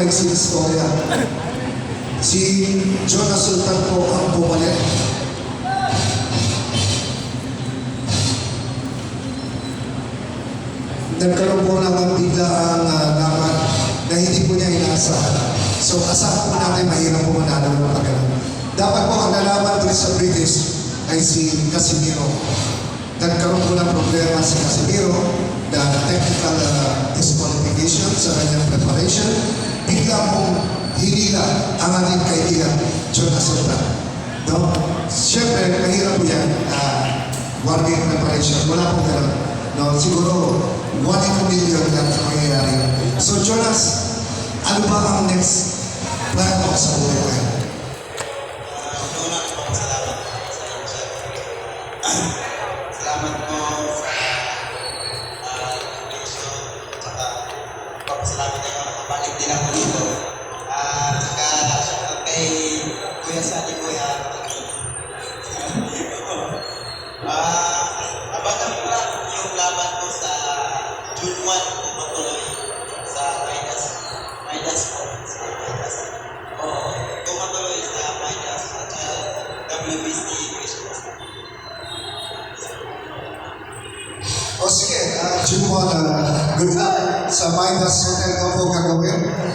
maiksing istorya. Si Jonas Sultan po ang bumalik. Nagkaroon po naman bigla ang laban na hindi po niya inaasahan. So asahan po natin mahirap po manalo ng pagkaroon. Dapat po ang nalaban doon sa British ay si Casimiro. Nagkaroon po ng problema si Casimiro na technical disqualification sa kanyang preparation. Bigla pong hinila ang ating kaibigan, Jonas Sultan. No? Siyempre, mahirap po yan. Warning preparation. Wala pong gano'n. No, siguro 1 in a million lang ang mangyayari. So Jonas, ano ba ang next plan mo sa buhay ko? Salamat po sa invitation, saka papasalamat din ako nakabalik din ako dito. Saka shoutout kay Kuya Sani Kuya. Abangan ko lang yung laban ko sa June 1 kung matuloy sa Midas po. Sa Midas. Kung matuloy sa Midas at WBC Christmas. O sige, June 1, good luck sa Midas Hotel na po gagawin.